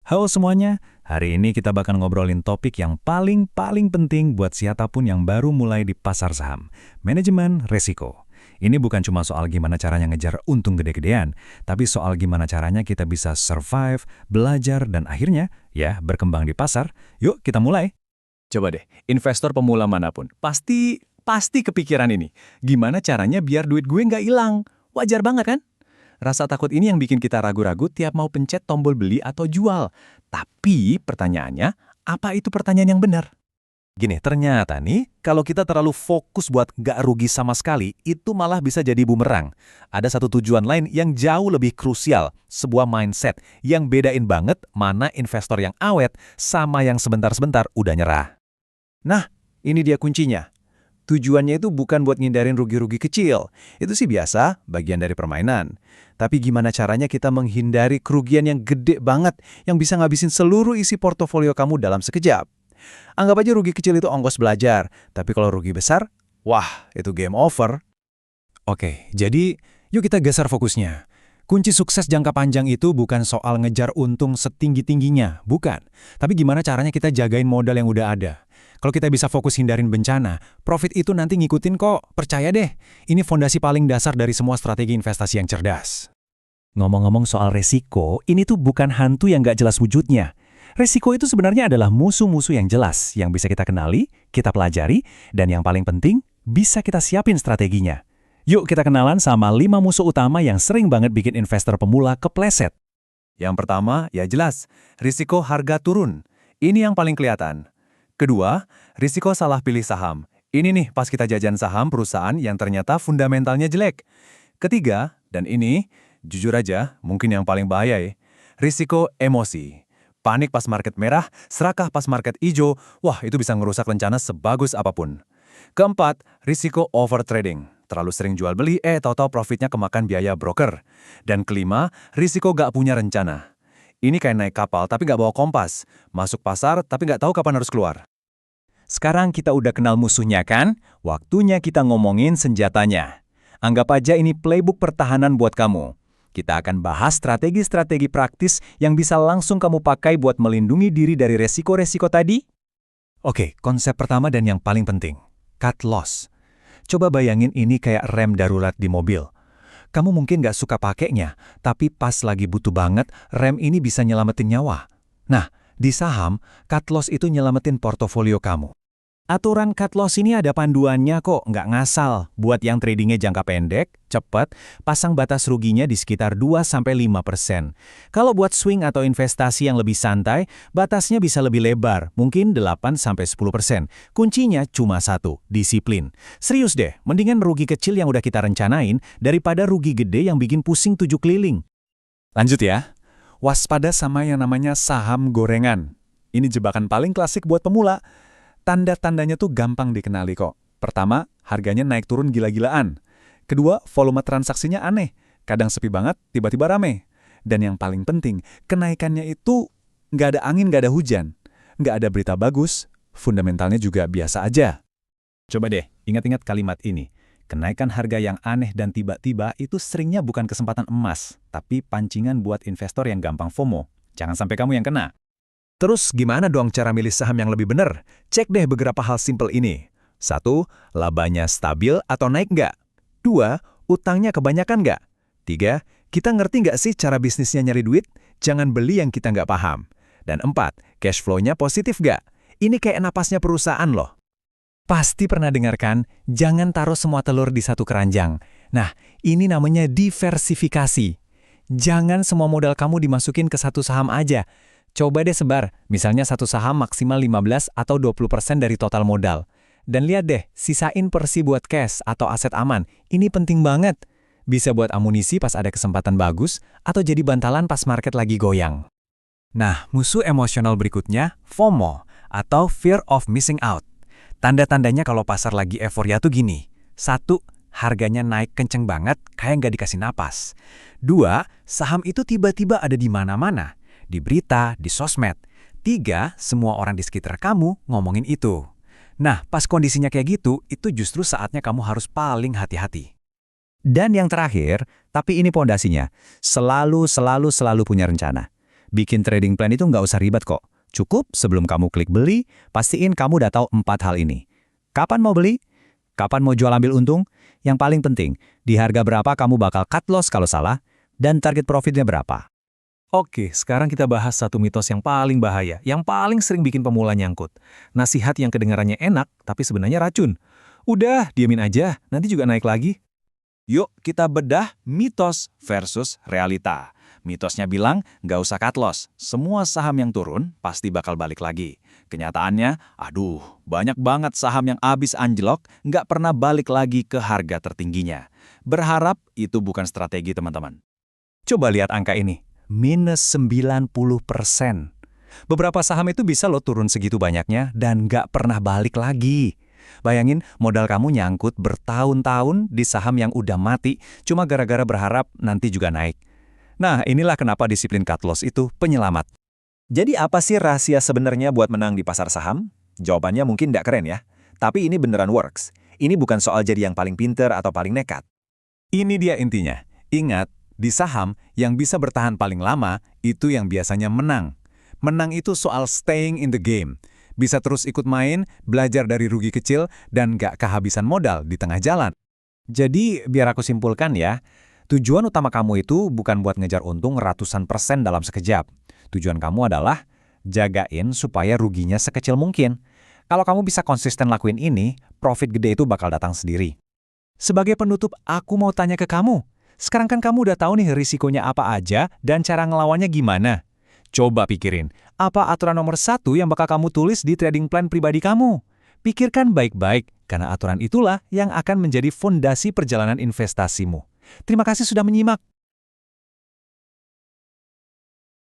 Halo semuanya, hari ini kita bakal ngobrolin topik yang paling penting buat siapapun yang baru mulai di pasar saham, manajemen resiko. Ini bukan cuma soal gimana caranya ngejar untung gede-gedean, tapi soal gimana caranya kita bisa survive, belajar, dan akhirnya, ya, berkembang di pasar. Yuk, kita mulai. Coba deh, investor pemula manapun, pasti kepikiran ini. Gimana caranya biar duit gue nggak hilang? Wajar banget kan? Rasa takut ini yang bikin kita ragu-ragu tiap mau pencet tombol beli atau jual. Tapi pertanyaannya, apa itu pertanyaan yang benar? Gini, ternyata nih, kalau kita terlalu fokus buat nggak rugi sama sekali, itu malah bisa jadi bumerang. Ada satu tujuan lain yang jauh lebih krusial, sebuah mindset yang bedain banget mana investor yang awet sama yang sebentar-sebentar udah nyerah. Nah, ini dia kuncinya. Tujuannya itu bukan buat ngindarin rugi-rugi kecil. Itu sih biasa, bagian dari permainan. Tapi gimana caranya kita menghindari kerugian yang gede banget, yang bisa ngabisin seluruh isi portofolio kamu dalam sekejap. Anggap aja rugi kecil itu ongkos belajar, tapi kalau rugi besar, wah, itu game over. Oke, jadi yuk kita geser fokusnya. Kunci sukses jangka panjang itu bukan soal ngejar untung setinggi-tingginya, bukan. Tapi gimana caranya kita jagain modal yang udah ada. Kalau kita bisa fokus hindarin bencana, profit itu nanti ngikutin kok. Percaya deh, ini fondasi paling dasar dari semua strategi investasi yang cerdas. Ngomong-ngomong soal resiko, ini tuh bukan hantu yang nggak jelas wujudnya. Resiko itu sebenarnya adalah musuh-musuh yang jelas, yang bisa kita kenali, kita pelajari, dan yang paling penting, bisa kita siapin strateginya. Yuk kita kenalan sama 5 musuh utama yang sering banget bikin investor pemula kepleset. Yang pertama, ya jelas, risiko harga turun. Ini yang paling kelihatan. Kedua, risiko salah pilih saham. Ini nih pas kita jajan saham perusahaan yang ternyata fundamentalnya jelek. Ketiga, dan ini, jujur aja, mungkin yang paling bahaya risiko emosi. Panik pas market merah, serakah pas market hijau, wah itu bisa ngerusak rencana sebagus apapun. Keempat, risiko overtrading. Terlalu sering jual beli, tahu-tahu profitnya kemakan biaya broker. Dan kelima, risiko gak punya rencana. Ini kayak naik kapal tapi gak bawa kompas. Masuk pasar tapi gak tahu kapan harus keluar. Sekarang kita udah kenal musuhnya kan? Waktunya kita ngomongin senjatanya. Anggap aja ini playbook pertahanan buat kamu. Kita akan bahas strategi-strategi praktis yang bisa langsung kamu pakai buat melindungi diri dari resiko-resiko tadi. Oke, konsep pertama dan yang paling penting, cut loss. Coba bayangin ini kayak rem darurat di mobil. Kamu mungkin nggak suka pakainya, tapi pas lagi butuh banget, rem ini bisa nyelamatin nyawa. Nah, di saham, cut loss itu nyelamatin portofolio kamu. Aturan cut loss ini ada panduannya kok, nggak ngasal. Buat yang tradingnya jangka pendek, cepat, pasang batas ruginya di sekitar 2-5%. Kalau buat swing atau investasi yang lebih santai, batasnya bisa lebih lebar, mungkin 8-10%. Kuncinya cuma satu, disiplin. Serius deh, mendingan rugi kecil yang udah kita rencanain, daripada rugi gede yang bikin pusing 7 keliling. Lanjut ya, waspada sama yang namanya saham gorengan. Ini jebakan paling klasik buat pemula. Tanda-tandanya tuh gampang dikenali kok. Pertama, harganya naik turun gila-gilaan. Kedua, volume transaksinya aneh. Kadang sepi banget, tiba-tiba rame. Dan yang paling penting, kenaikannya itu nggak ada angin, nggak ada hujan. Nggak ada berita bagus, fundamentalnya juga biasa aja. Coba deh, ingat-ingat kalimat ini. Kenaikan harga yang aneh dan tiba-tiba itu seringnya bukan kesempatan emas, tapi pancingan buat investor yang gampang FOMO. Jangan sampai kamu yang kena. Terus gimana dong cara milih saham yang lebih benar? Cek deh beberapa hal simpel ini. 1. Labanya stabil atau naik nggak? 2. Utangnya kebanyakan nggak? 3. Kita ngerti nggak sih cara bisnisnya nyari duit? Jangan beli yang kita nggak paham. Dan 4. Cash flow-nya positif nggak? Ini kayak napasnya perusahaan loh. Pasti pernah dengarkan, jangan taruh semua telur di satu keranjang. Nah, ini namanya diversifikasi. Jangan semua modal kamu dimasukin ke satu saham aja. Coba deh sebar, misalnya satu saham maksimal 15 atau 20% dari total modal. Dan lihat deh, sisain porsi buat cash atau aset aman. Ini penting banget. Bisa buat amunisi pas ada kesempatan bagus, atau jadi bantalan pas market lagi goyang. Nah, musuh emosional berikutnya, FOMO, atau Fear of Missing Out. Tanda-tandanya kalau pasar lagi euforia tuh gini. 1. Harganya naik kenceng banget, kayak nggak dikasih napas. 2. Saham itu tiba-tiba ada di mana-mana. Di berita, di sosmed. 3, semua orang di sekitar kamu ngomongin itu. Nah, pas kondisinya kayak gitu, itu justru saatnya kamu harus paling hati-hati. Dan yang terakhir, tapi ini pondasinya, selalu punya rencana. Bikin trading plan itu nggak usah ribet kok. Cukup sebelum kamu klik beli, pastiin kamu udah tahu 4 hal ini. Kapan mau beli? Kapan mau jual ambil untung? Yang paling penting, di harga berapa kamu bakal cut loss kalau salah, dan target profitnya berapa. Oke, sekarang kita bahas satu mitos yang paling bahaya, yang paling sering bikin pemula nyangkut. Nasihat yang kedengarannya enak, tapi sebenarnya racun. Udah, diamin aja, nanti juga naik lagi. Yuk, kita bedah mitos versus realita. Mitosnya bilang, nggak usah cut loss. Semua saham yang turun pasti bakal balik lagi. Kenyataannya, aduh, banyak banget saham yang abis anjlok, nggak pernah balik lagi ke harga tertingginya. Berharap itu bukan strategi, teman-teman. Coba lihat angka ini. Minus 90%. Beberapa saham itu bisa lo turun segitu banyaknya dan nggak pernah balik lagi. Bayangin modal kamu nyangkut bertahun-tahun di saham yang udah mati cuma gara-gara berharap nanti juga naik. Nah, inilah kenapa disiplin cut loss itu penyelamat. Jadi apa sih rahasia sebenarnya buat menang di pasar saham? Jawabannya mungkin nggak keren ya, tapi ini beneran works. Ini bukan soal jadi yang paling pinter atau paling nekat. Ini dia intinya. Ingat, di saham yang bisa bertahan paling lama itu yang biasanya menang. Menang itu soal staying in the game. Bisa terus ikut main, belajar dari rugi kecil, dan nggak kehabisan modal di tengah jalan. Jadi, biar aku simpulkan ya, tujuan utama kamu itu bukan buat ngejar untung ratusan persen dalam sekejap. Tujuan kamu adalah jagain supaya ruginya sekecil mungkin. Kalau kamu bisa konsisten lakuin ini, profit gede itu bakal datang sendiri. Sebagai penutup, aku mau tanya ke kamu. Sekarang kan kamu udah tahu nih risikonya apa aja dan cara ngelawannya gimana. Coba pikirin, apa aturan nomor 1 yang bakal kamu tulis di trading plan pribadi kamu? Pikirkan baik-baik, karena aturan itulah yang akan menjadi fondasi perjalanan investasimu. Terima kasih sudah menyimak.